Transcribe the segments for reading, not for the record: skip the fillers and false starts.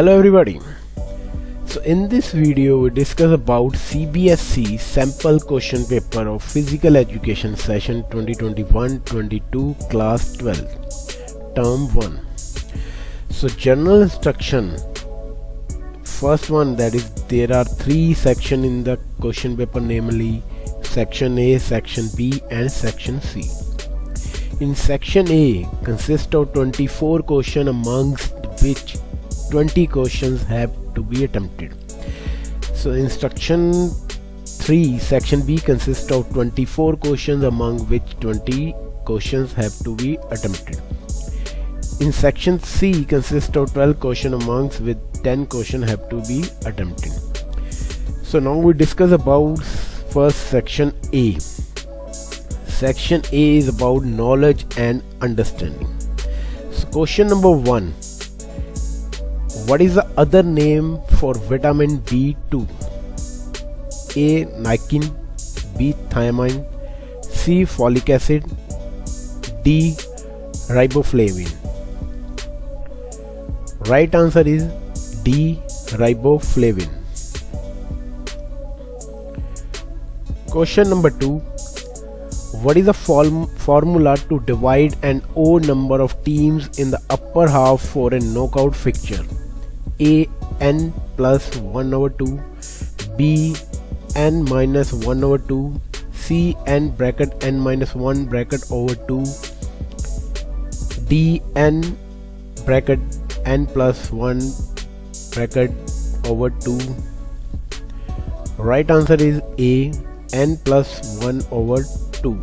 Hello everybody. So in this video we discuss about CBSE sample question paper of physical education session 2021-22 class 12 term 1. So general instruction, first one, that is there are three sections in the question paper, namely section A, section B and section C. In section A consists of 24 questions, amongst which 20 questions have to be attempted. So in section 3, section B consists of 24 questions, among which 20 questions have to be attempted. In section C consists of 12 questions, amongst which 10 questions have to be attempted. So now we discuss about first section A. Section A is about knowledge and understanding. So question number 1. What is the other name for vitamin B2? A. Niacin, B. Thiamine, C. Folic acid, D. Riboflavin. Right answer is D. Riboflavin. Question number 2. What is the formula to divide an odd number of teams in the upper half for a knockout fixture? A. N plus 1 over 2, B. N minus 1 over 2, C. N bracket N minus 1 bracket over 2, D. N bracket N plus 1 bracket over 2. Right answer is A. N plus 1 over 2.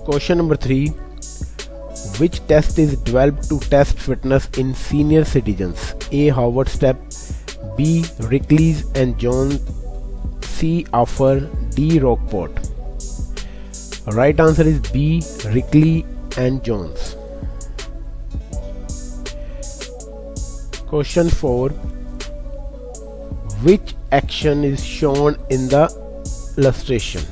Question number 3. Which test is developed to test fitness in senior citizens? A. Howard step, B. Rickleys and Jones, C. Offer, D. Rockport. Right answer is B. Rickley and Jones. Question 4. Which action is shown in the illustration?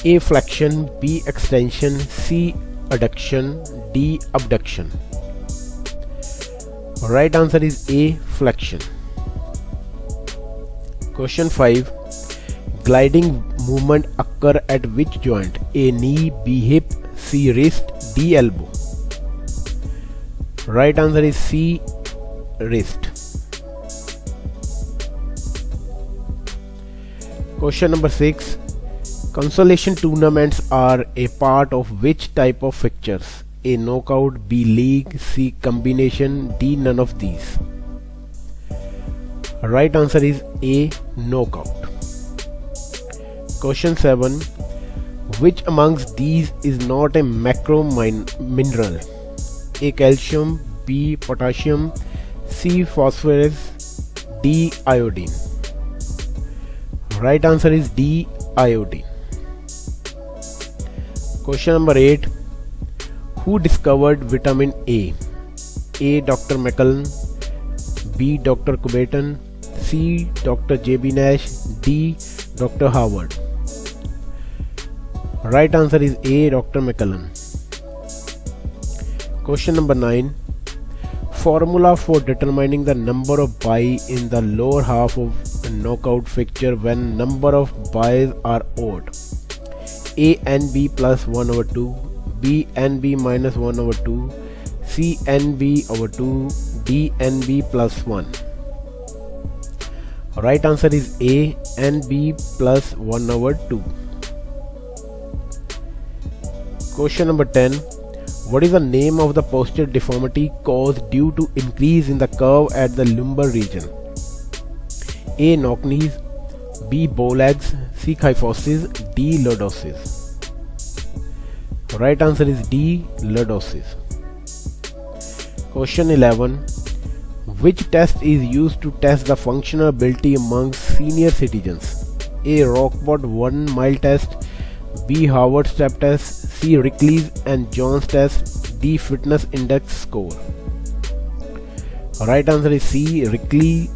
A. Flexion, B. Extension, C. Adduction, D. Abduction. Right answer is A. Flexion. Question 5. Gliding movement occur at which joint? A. Knee, B. Hip, C. Wrist, D. Elbow. Right answer is C. Wrist. Question number 6. Consolation tournaments are a part of which type of fixtures? A. Knockout, B. League, C. Combination, D. None of these. Right answer is A. Knockout. Question 7. Which amongst these is not a macro mineral? A. Calcium, B. Potassium, C. Phosphorus, D. Iodine. Right answer is D. Iodine. Question number 8. Who discovered vitamin A? A. Dr. McCullen, B. Dr. Coubertin, C. Dr. J.B. Nash, D. Dr. Howard. Right answer is A. Dr. McCullen. Question number 9. Formula for determining the number of buys in the lower half of a knockout fixture when number of buys are odd. A. NB plus 1 over 2, B. NB minus 1 over 2, C. NB over 2, D. NB plus 1. Right answer is A. NB plus 1 over 2. Question number 10. What is the name of the posterior deformity caused due to increase in the curve at the lumbar region? A. Knock knees, B. Bow legs, C. kyphosis, D. lordosis. Right answer is D. lordosis. Question 11. Which test is used to test the functional ability among senior citizens? A. Rockport 1 mile test, B. Howard step test, C. Rickleys and Jones test, D. fitness index score. Right answer is C. Rickley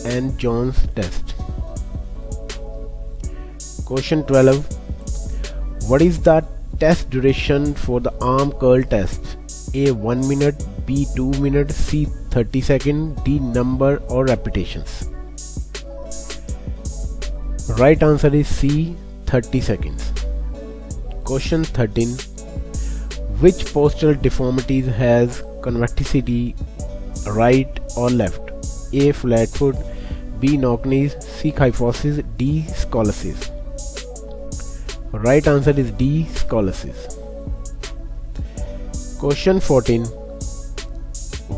and Jones test. Question 12. What is the test duration for the arm curl test? A 1 minute, B 2 minutes, C 30 seconds, D number or repetitions. Right answer is C 30 seconds. Question 13. Which postural deformities has convexity right or left? A flat foot, B knock knees, C kyphosis, D scoliosis. Right answer is D scoliosis. Question 14.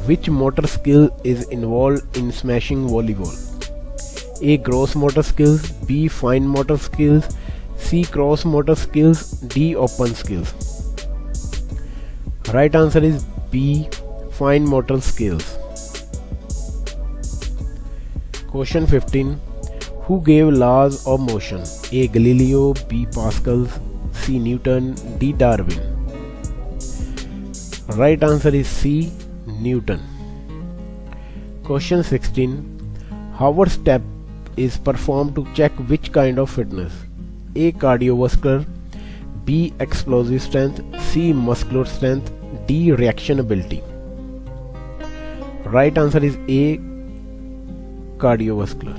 Which motor skill is involved in smashing volleyball? A gross motor skills, B fine motor skills, C cross motor skills, D open skills. Right answer is B fine motor skills. Question 15. Who gave laws of motion? A Galileo, B Pascal, C Newton, D Darwin. Right answer is C Newton. Question 16. Howard step is performed to check which kind of fitness? A cardiovascular, B explosive strength, C muscular strength, D reaction ability. Right answer is A cardiovascular.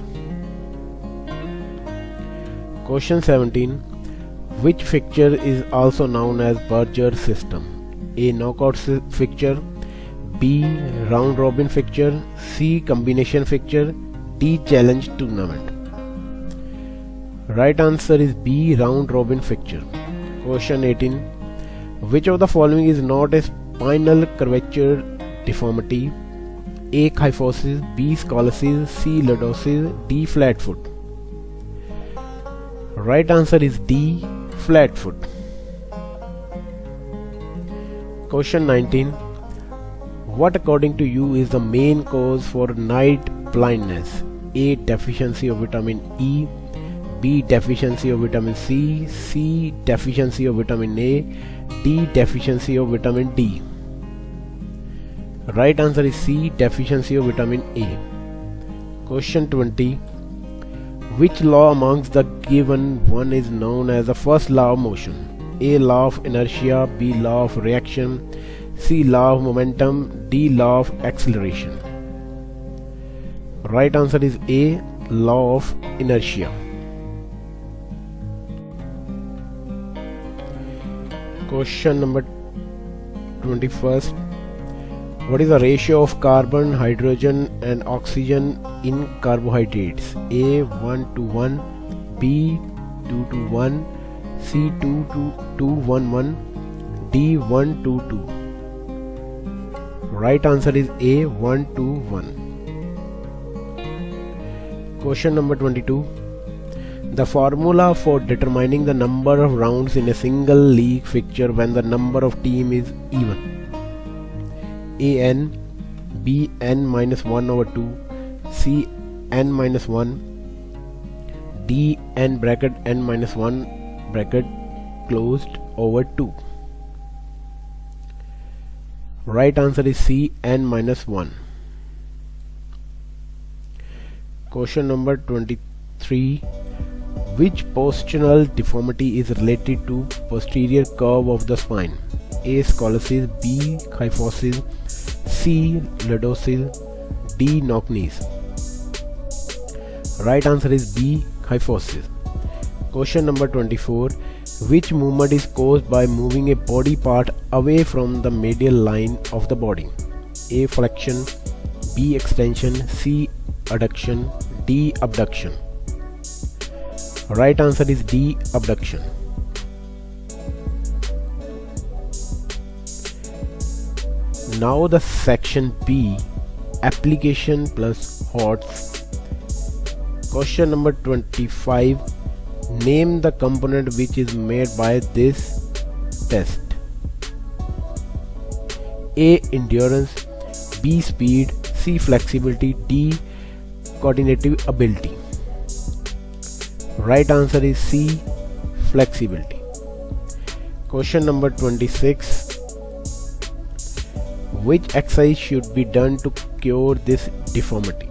Question 17. Which fixture is also known as Berger system? A knockout fixture, B round robin fixture, C combination fixture, D challenge tournament. Right answer is B round robin fixture. Question 18. Which of the following is not a spinal curvature deformity? A kyphosis, B scoliosis, C lordosis, D flat foot. Right answer is D flat foot. Question 19. What according to you is the main cause for night blindness? A deficiency of vitamin E, B deficiency of vitamin C, C deficiency of vitamin A, D deficiency of vitamin D. Right answer is C deficiency of vitamin A. Question 20. Which law amongst the given one is known as the first law of motion? A law of inertia, B law of reaction, C law of momentum, D law of acceleration. Right answer is A law of inertia. Question number 21st. What is the ratio of carbon, hydrogen and oxygen in carbohydrates? A 1 to 1, B 2 to 1, C 2 to 2 1 1, D 1 to 2. Right answer is A 1 to 1. Question number 22. The formula for determining the number of rounds in a single league fixture when the number of team is even. A n, B n minus 1 over 2, C n minus 1, D n bracket n minus 1 bracket closed over 2. Right answer is C n minus 1. Question number 23. Which postural deformity is related to posterior curve of the spine? A scoliosis, B kyphosis, C lordosis, D knock knees. Right answer is B kyphosis. Question number 24. Which movement is caused by moving a body part away from the medial line of the body? A flexion, B extension, C adduction, D abduction. Right answer is D abduction. Now the section B, application plus HOTS. Question number 25. Name the component which is made by this test. A endurance, B speed, C flexibility, D coordinative ability. Right answer is C flexibility. Question number 26. Which exercise should be done to cure this deformity?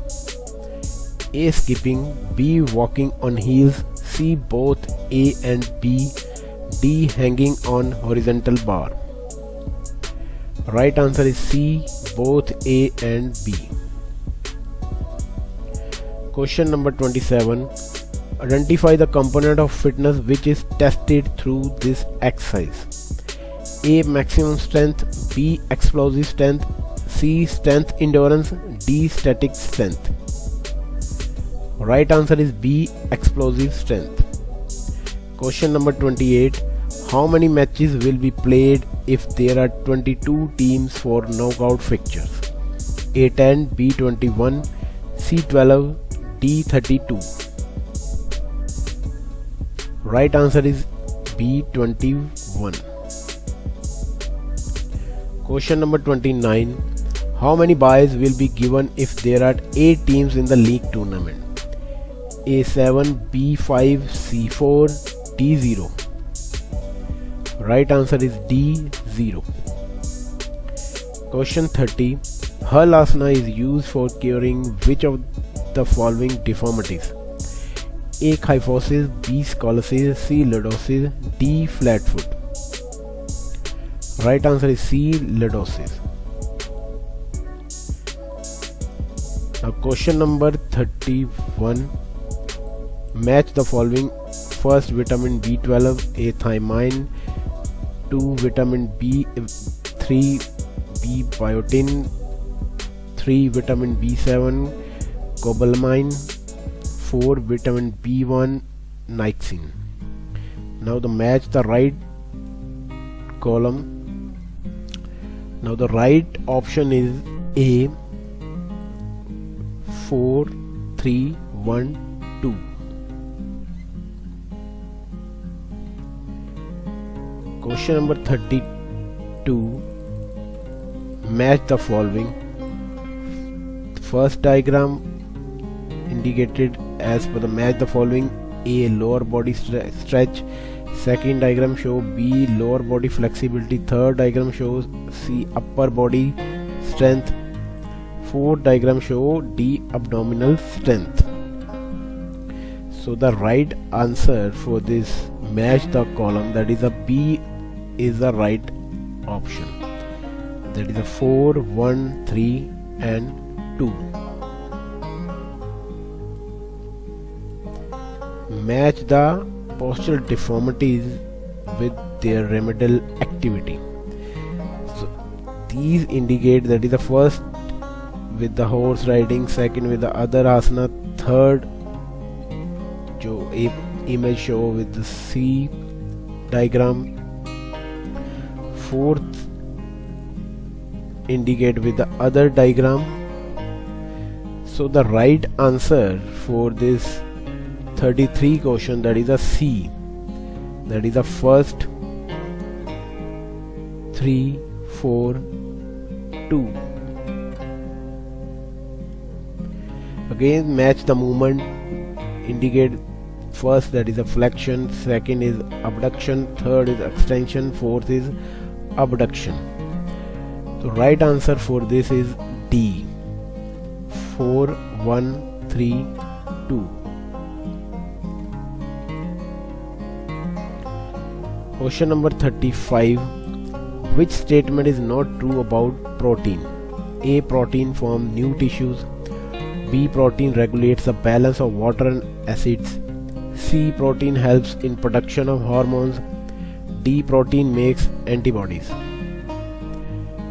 A skipping, B walking on heels, C both A and B, D hanging on horizontal bar. Right answer is C, both A and B. Question number 27. Identify the component of fitness which is tested through this exercise. A. Maximum strength, B. Explosive strength, C. Strength endurance, D. Static strength. Right answer is B. Explosive strength. Question number 28. How many matches will be played if there are 22 teams for knockout fixtures? A10, B21, C12, D32. Right answer is B21. Question number 29. How many buys will be given if there are 8 teams in the league tournament? A7, B5, C4, D0. Right answer is D0. Question 30. Halasana is used for curing which of the following deformities? A. Kyphosis, B. Scoliosis, C. Lordosis, D. Flat foot. Right answer is C. Lordosis. Now question number 31. Match the following. First, vitamin B12, A. Thiamine, 2. Vitamin B3, B. Biotin, 3. Vitamin B7, cobalamin, 4. Vitamin B1, niacin. Now the match the right column. Now the right option is A, 4, 3, 1, 2. Question number 32. Match the following. First diagram indicated as per the match the following. A. Lower body stretch. Second diagram show B. Lower body flexibility. Third diagram shows C. Upper body strength. Fourth diagram show D. Abdominal strength. So the right answer for this match the column, that is a B, is the right option. That is a 4, 1, 3 and 2. Match the postural deformities with their remedial activity. So these indicate, that is the first with the horse riding, second with the other asana, third जो image show with the C diagram, fourth indicate with the other diagram. So the right answer for this 33 question, that is a C, that is the first 3, 4, 2. Again match the movement, indicate first that is a flexion, second is abduction, third is extension, fourth is abduction. So right answer for this is D, 4, 1, 3, 2. Question number 35. Which statement is not true about protein? A. Protein form new tissues. B. Protein regulates the balance of water and acids. C. Protein helps in production of hormones. D. Protein makes antibodies.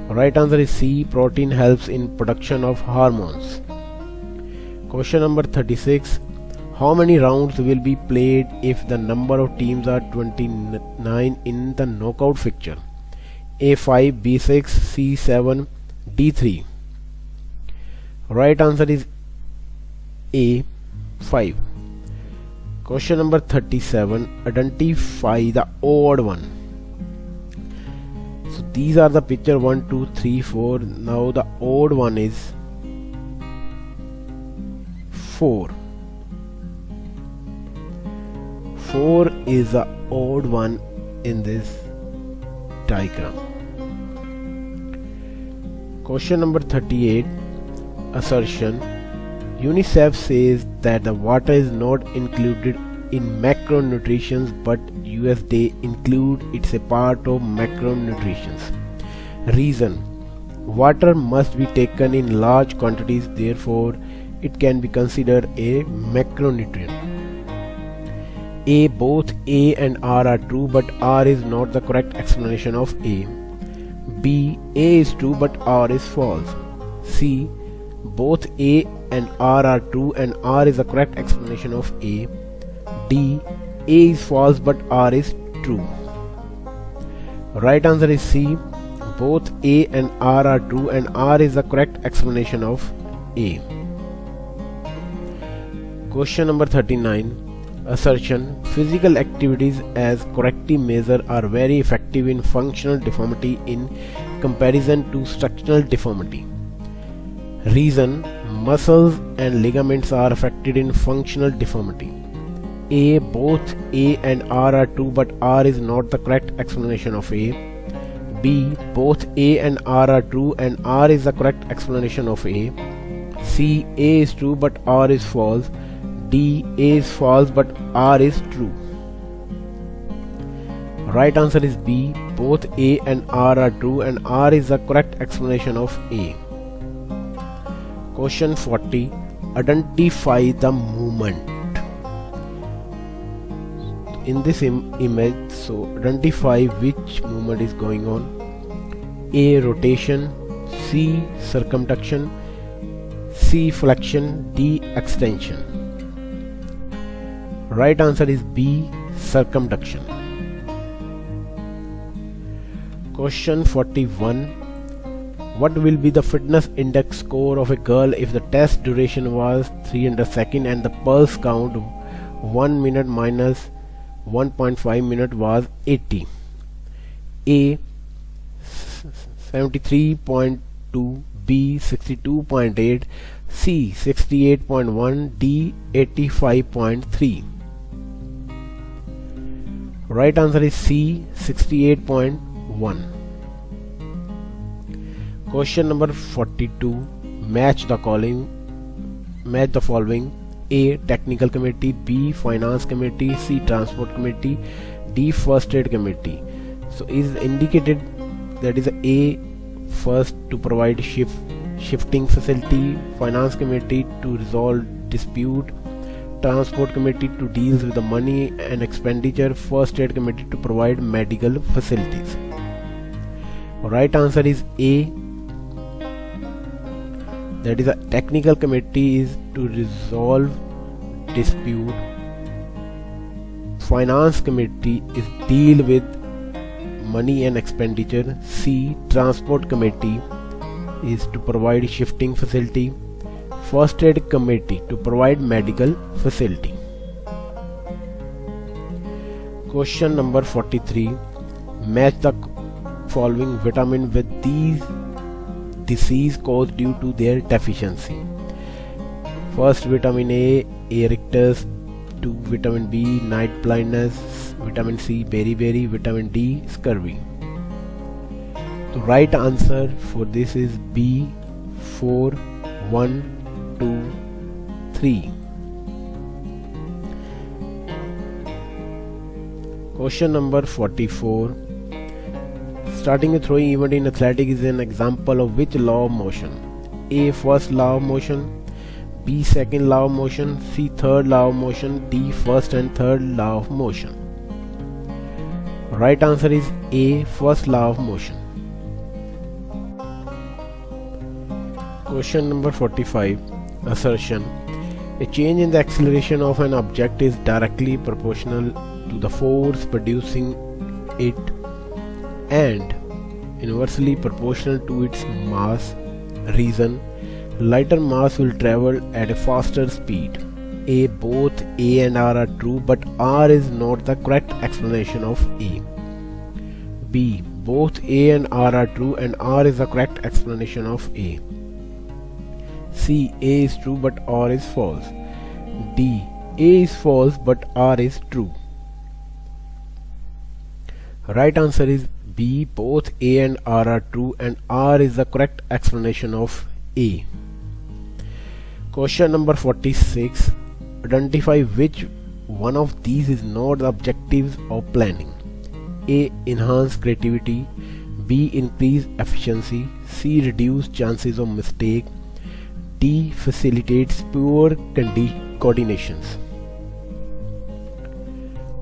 Right answer is C. Protein helps in production of hormones. Question number 36. How many rounds will be played if the number of teams are 29 in the knockout fixture? A5, B6, C7, D3. Right answer is A5. Question number 37. Identify the odd one. So these are the picture 1, 2, 3, 4. Now the odd one is 4. 4 is the odd one in this diagram. Question number 38. Assertion. UNICEF says that the water is not included in macronutrients, but USDA include it's a part of macronutrients. Reason: water must be taken in large quantities, therefore it can be considered a macronutrient. A. Both A and R are true, but R is not the correct explanation of A. B. A is true, but R is false. C. Both A and R are true, and R is the correct explanation of A. D. A is false, but R is true. Right answer is C. Both A and R are true, and R is the correct explanation of A. Question number 39. Assertion: physical activities as corrective measure are very effective in functional deformity in comparison to structural deformity. Reason: muscles and ligaments are affected in functional deformity. A. Both A and R are true, but R is not the correct explanation of A. B. Both A and R are true, and R is the correct explanation of A. C. A is true, but R is false. D. A is false, but R is true. Right answer is B. Both A and R are true, and R is the correct explanation of A. Question 40. Identify the movement. In this image, so identify which movement is going on. A. Rotation. C. Circumduction. C. Flexion. D. Extension. Right answer is B. Circumduction. Question 41. What will be the fitness index score of a girl if the test duration was 300 seconds and the pulse count 1 minute minus 1.5 minute was 80? A. 73.2, B. 62.8, C. 68.1, D. 85.3. Right answer is C. 68.1. Question number 42. Match the following. A. Technical committee, B. Finance committee, C. Transport committee, D. First aid committee. So is indicated that is A. First to provide shifting facility, Finance committee to resolve dispute, Transport committee to deal with the money and expenditure, First aid committee to provide medical facilities. Right answer is A. That is a technical committee is to resolve dispute. Finance committee is deal with money and expenditure. C. Transport committee is to provide shifting facility. First aid committee to provide medical facility. Question number 43. Match the following vitamin with these disease caused due to their deficiency. First, vitamin A, erectus. 2. Vitamin B, night blindness. Vitamin C, beriberi. Vitamin D, scurvy. The right answer for this is B. 4, 1, 2, 3. Question number 44. Starting a throwing event in athletics is an example of which law of motion? A. First law of motion, B. Second law of motion, C. Third law of motion, D. First and third law of motion. Right answer is A. First law of motion. Question number 45. Assertion: a change in the acceleration of an object is directly proportional to the force producing it and inversely proportional to its mass. Reason: lighter mass will travel at a faster speed. A. Both A and R are true, but R is not the correct explanation of A. B. Both A and R are true, and R is the correct explanation of A. C. A is true, but R is false. D. A is false, but R is true. Right answer is B. Both A and R are true, and R is the correct explanation of A. Question number 46. Identify which one of these is not the objectives of planning. A. Enhance creativity, B. Increase efficiency. C. Reduce chances of mistake. D. Facilitates poor coordinations.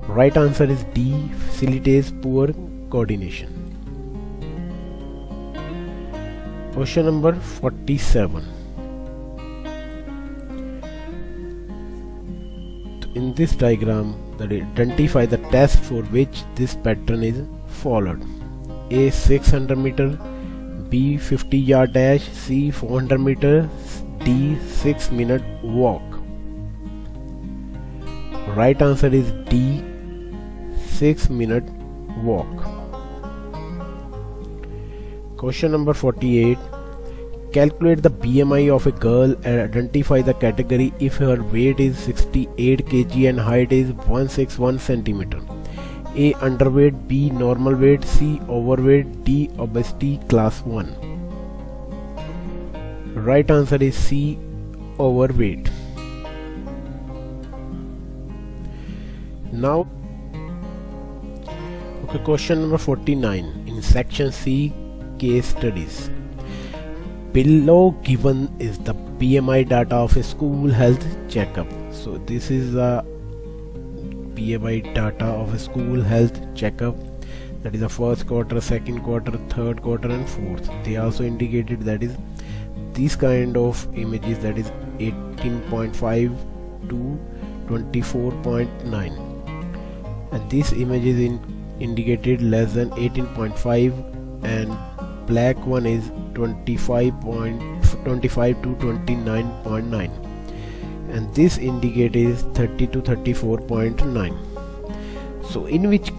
Right answer is D. Facilitates poor coordination. Question number 47. In this diagram, identify the test for which this pattern is followed. A. 600 meter. B. 50 yard dash. C. 400 meter. D. 6-minute walk. Right answer is D. 6-minute walk. Question number 48. Calculate the BMI of a girl and identify the category if her weight is 68 kg and height is 161 cm. A. Underweight. B. Normal weight. C. Overweight. D. Obesity class 1. Right answer is C. Overweight. Now, question number 49 in section C, case studies. Below given is the BMI data of a school health checkup. So this is the BMI data of a school health checkup, that is the first quarter, second quarter, third quarter and fourth. They also indicated that is these kind of images, that is 18.5 to 24.9, and this image is indicated less than 18.5 and black one is 25 to 29.9 and this indicator is 30 to 34.9. So in which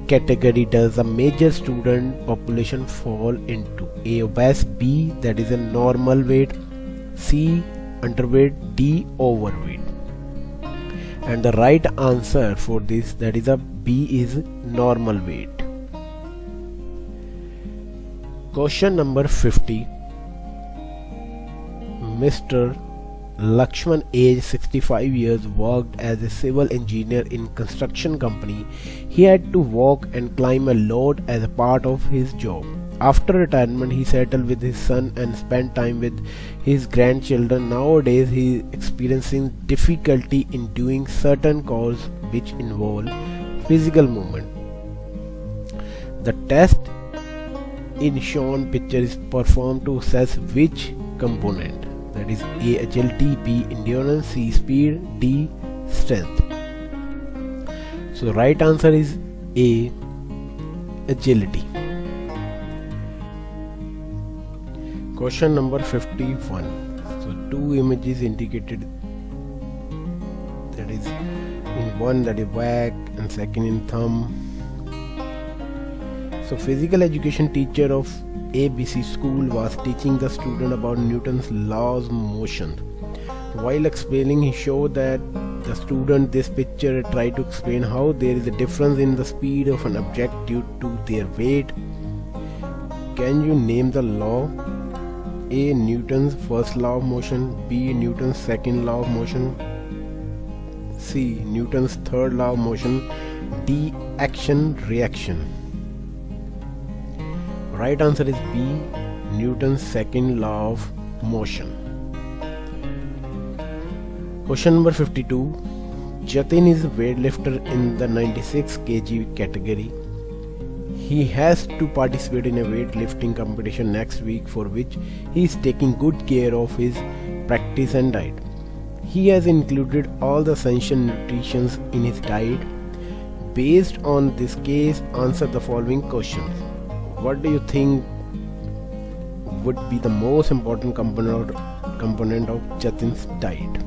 category does a major student population fall into? A. Obese. B. That is a normal weight. C. Underweight. D. Overweight. And the right answer for this, that is a B, is normal weight. Question number 50. Mr. Lakshman, age 65 years, worked as a civil engineer in construction company. He had to walk and climb a load as a part of his job. After retirement, he settled with his son and spent time with his grandchildren. Nowadays, he is experiencing difficulty in doing certain chores which involve physical movement. The test in shown picture is performed to assess which component, that is A. agility, B. endurance, C. speed, D. strength. So right answer is A. agility. Question number 51. So two images indicated, that is in one that is whack and second in thumb. So physical education teacher of ABC school was teaching the student about Newton's laws of motion. While explaining, he showed that the student this picture tried to explain how there is a difference in the speed of an object due to their weight. Can you name the law? A. Newton's first law of motion. B. Newton's second law of motion. C. Newton's third law of motion. D. Action reaction. Right answer is B. Newton's second law of motion. Question number 52. Jatin is a weightlifter in the 96 kg category. He has to participate in a weightlifting competition next week, for which he is taking good care of his practice and diet. He has included all the essential nutrition in his diet. Based on this case, answer the following questions. What do you think would be the most important component of Jatin's diet?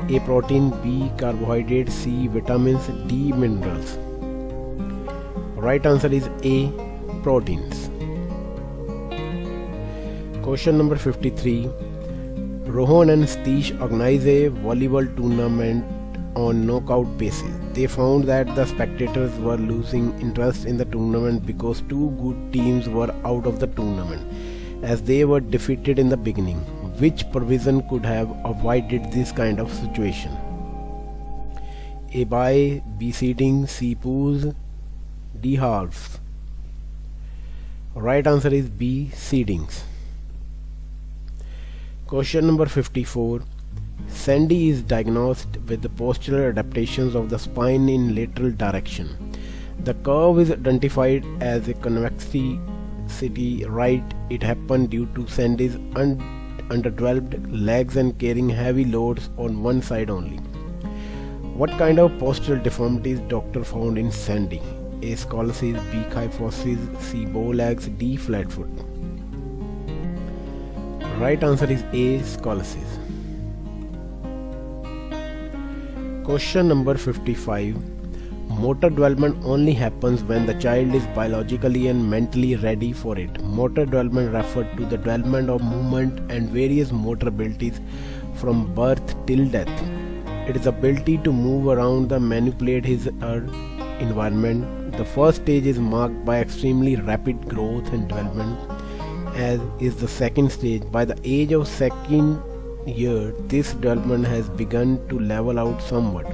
A. protein, B. carbohydrates, C. vitamins, D. minerals. Right answer is A. proteins. Question number 53. Rohan and Satish organized a volleyball tournament on knockout basis. They found that the spectators were losing interest in the tournament because two good teams were out of the tournament, as they were defeated in the beginning. Which provision could have avoided this kind of situation? A. bye, B. seeding, C. pools, D. halves. Right answer is B. Seedings. Question number 54. Sandy is diagnosed with the postural adaptations of the spine in lateral direction. The curve is identified as a convexity right. It happened due to Sandy's underdeveloped legs and carrying heavy loads on one side only. What kind of postural deformities doctor found in Sandy? A. Scoliosis, B. kyphosis, C. bow legs, D. flat foot. Right answer is A. Scoliosis. Question number 55. Motor development only happens when the child is biologically and mentally ready for it. Motor development refers to the development of movement and various motor abilities from birth till death. It is ability to move around and manipulate his or her environment. The first stage is marked by extremely rapid growth and development, as is the second stage. By the age of second year, this development has begun to level out somewhat.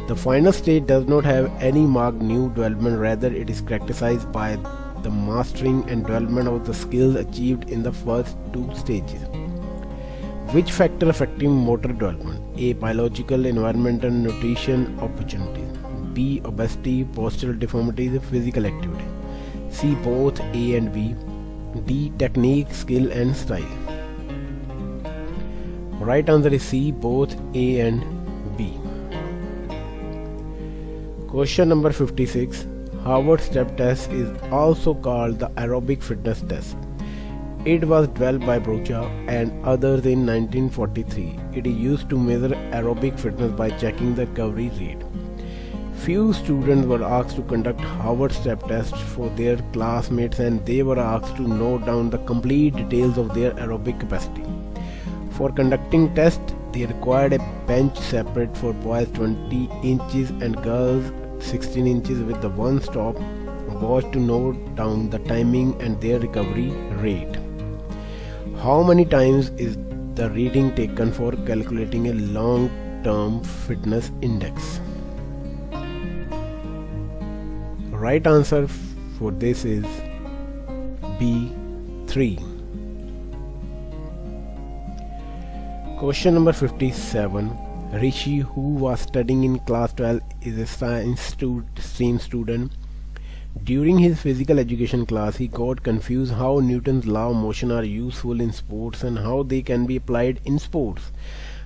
The final stage does not have any marked new development, rather it is characterized by the mastering and development of the skills achieved in the first two stages. Which factor affecting motor development? A. Biological, environmental, nutrition, opportunities. B. Obesity, postural deformities, physical activity. C. Both A and B. D. Technique, skill and style. Right answer is C. Both A and B. Question number 56. Harvard Step Test is also called the aerobic fitness test. It was developed by Brocha and others in 1943. It is used to measure aerobic fitness by checking the recovery rate. Few students were asked to conduct Harvard Step Test for their classmates, and they were asked to note down the complete details of their aerobic capacity. For conducting tests, they required a bench separate for boys 20 inches and girls 16 inches with the one-stop watch to note down the timing and their recovery rate. How many times is the reading taken for calculating a long-term fitness index? Right answer for this is B. 3. Question number 57. Rishi, who was studying in class 12, is a science stream student. During his physical education class, he got confused how Newton's law of motion are useful in sports and how they can be applied in sports.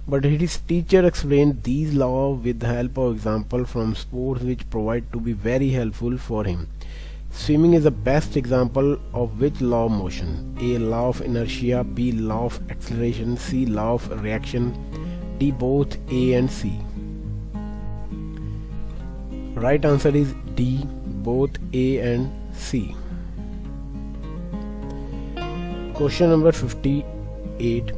But his teacher explained these laws with the help of examples from sports which proved to be very helpful for him. Swimming is the best example of which law of motion? A. Law of inertia, B. Law of acceleration, C. Law of reaction, D. Both A and C. Right answer is D. Both A and C. Question number 58.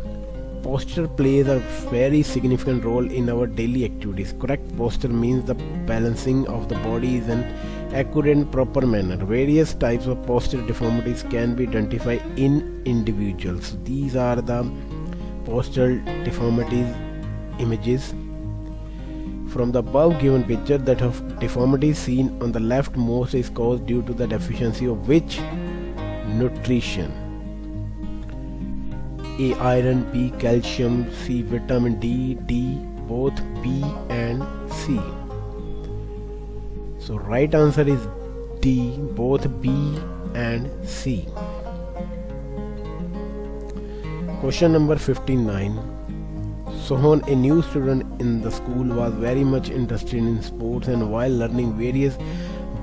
Posture plays a very significant role in our daily activities. Correct posture means the balancing of the body is an accurate and proper manner. Various types of posture deformities can be identified in individuals. These are the postural deformities images. From the above given picture, that of deformity seen on the leftmost is caused due to the deficiency of which nutrition? A. Iron, B. Calcium, C. Vitamin D, D. Both B and C. So right answer is D. Both B and C. Question number 59. Sohan, a new student in the school, was very much interested in sports, and while learning various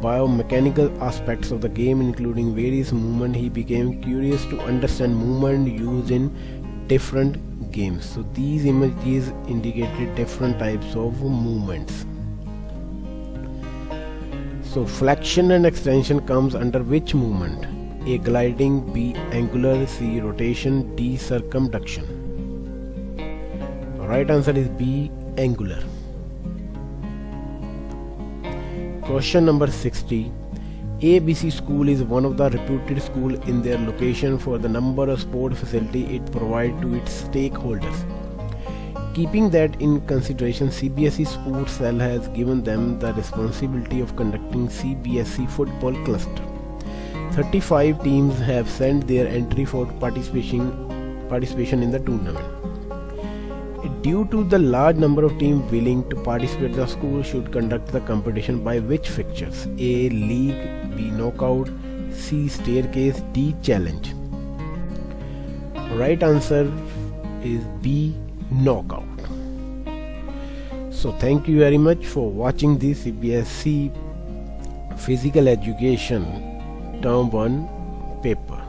biomechanical aspects of the game including various movement, he became curious to understand movement used in different games. So these images indicated different types of movements. So flexion and extension comes under which movement? A. Gliding, B. Angular, C. Rotation, D. Circumduction. Right answer is B. Angular. Question number 60. ABC School is one of the reputed schools in their location for the number of sport facilities it provides to its stakeholders. Keeping that in consideration, CBSE Sports Cell has given them the responsibility of conducting CBSE Football Cluster. 35 teams have sent their entry for participation in the tournament. Due to the large number of teams willing to participate, the school should conduct the competition by which fixtures? A. League, B. Knockout, C. Staircase, D. Challenge. Right answer is B. Knockout. So thank you very much for watching this CBSE Physical Education Term 1 paper.